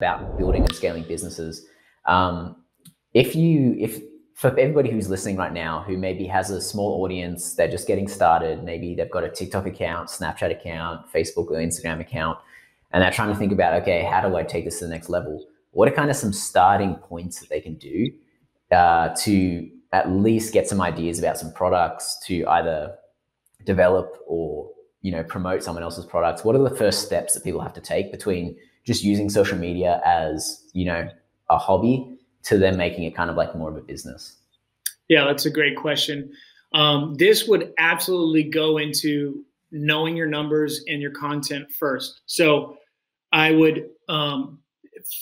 about building and scaling businesses. If for everybody who's listening right now, who maybe has a small audience, they're just getting started, maybe they've got a TikTok account, Snapchat account, Facebook or Instagram account, and they're trying to think about, okay, how do I take this to the next level? What are kind of some starting points that they can do to at least get some ideas about some products to either develop or promote someone else's products? What are the first steps that people have to take between just using social media as a hobby to then making it kind of like more of a business? Yeah, that's a great question. This would absolutely go into knowing your numbers and your content first. So I would,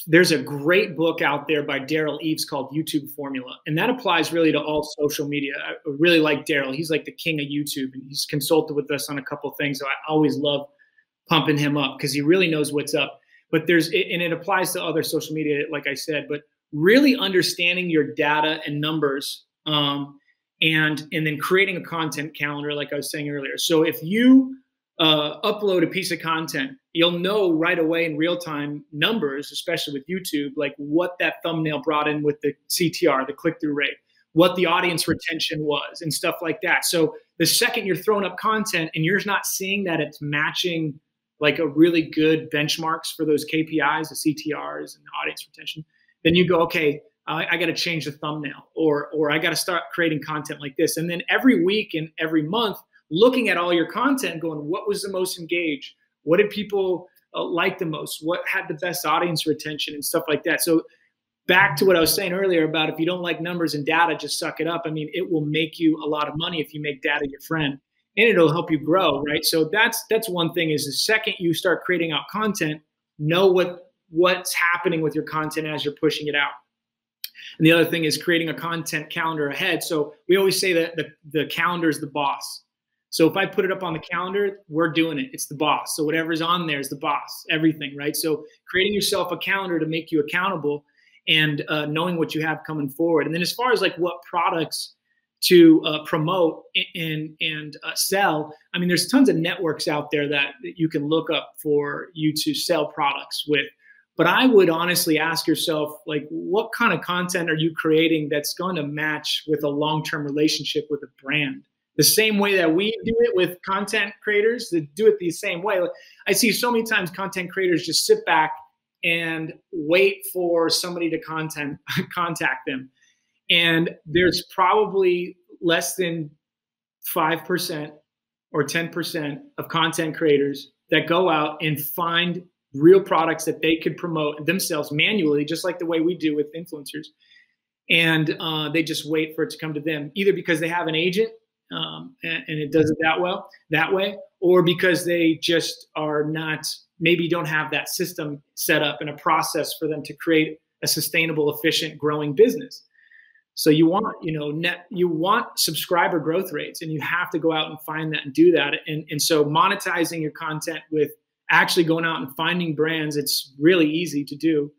there's a great book out there by Daryl Eves called YouTube Formula. And that applies really to all social media. I really like Daryl. He's like the king of YouTube, and he's consulted with us on a couple of things. So I always love pumping him up because he really knows what's up. But and it applies to other social media, like I said, but really understanding your data and numbers, and then creating a content calendar, like I was saying earlier. So if you upload a piece of content, you'll know right away in real time numbers, especially with YouTube, like what that thumbnail brought in with the CTR, the click-through rate, what the audience retention was and stuff like that. So the second you're throwing up content and you're not seeing that it's matching like a really good benchmarks for those KPIs, the CTRs and the audience retention, then you go, okay, I got to change the thumbnail, or I got to start creating content like this. And then every week and every month, looking at all your content, going, what was the most engaged? What did people like the most? What had the best audience retention and stuff like that? So back to what I was saying earlier about if you don't like numbers and data, just suck it up. I mean, it will make you a lot of money if you make data your friend, and it'll help you grow, right? So that's one thing, is the second you start creating out content, know what's happening with your content as you're pushing it out. And the other thing is creating a content calendar ahead. So we always say that the calendar is the boss. So if I put it up on the calendar, we're doing it. It's the boss. So whatever's on there is the boss, everything, right? So creating yourself a calendar to make you accountable, and knowing what you have coming forward. And then as far as like what products to promote and sell, I mean, there's tons of networks out there that you can look up for you to sell products with. But I would honestly ask yourself, like, what kind of content are you creating that's going to match with a long-term relationship with a brand? The same way that we do it with content creators, that do it the same way. I see so many times content creators just sit back and wait for somebody to contact them. And there's probably less than 5% or 10% of content creators that go out and find real products that they could promote themselves manually, just like the way we do with influencers. And they just wait for it to come to them, either because they have an agent and it does it that way, or because they just are not, maybe don't have that system set up and a process for them to create a sustainable, efficient, growing business. So you want, you want subscriber growth rates, and you have to go out and find that and do that. And so monetizing your content with actually going out and finding brands, it's really easy to do,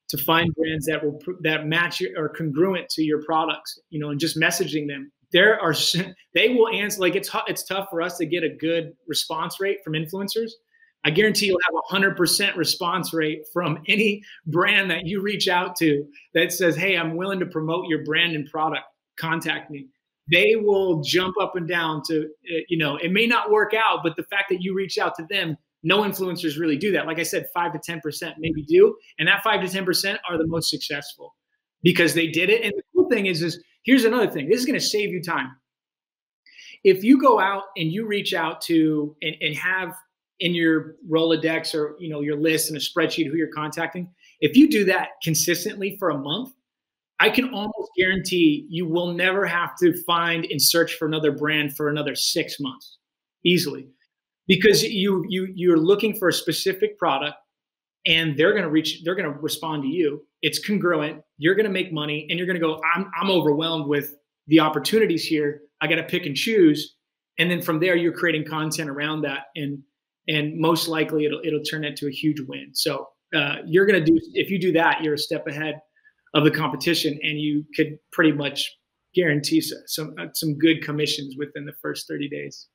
to find brands that match or congruent to your products, and just messaging them. They will answer. Like it's tough for us to get a good response rate from influencers. I guarantee you'll have 100% response rate from any brand that you reach out to that says, hey, I'm willing to promote your brand and product, contact me. They will jump up and down to, it may not work out, but the fact that you reach out to them, no influencers really do that. Like I said, 5 to 10% maybe do. And that 5 to 10% are the most successful because they did it. And the cool thing is here's another thing. This is going to save you time. If you go out and you reach out to and have in your Rolodex or your list and a spreadsheet who you're contacting, if you do that consistently for a month, I can almost guarantee you will never have to find and search for another brand for another 6 months easily, because you're looking for a specific product and they're going to respond to you. It's congruent. You're going to make money, and you're going to go, I'm overwhelmed with the opportunities here. I got to pick and choose. And then from there, you're creating content around that. And most likely it'll turn into a huge win. So if you do that, you're a step ahead of the competition, and you could pretty much guarantee some good commissions within the first 30 days.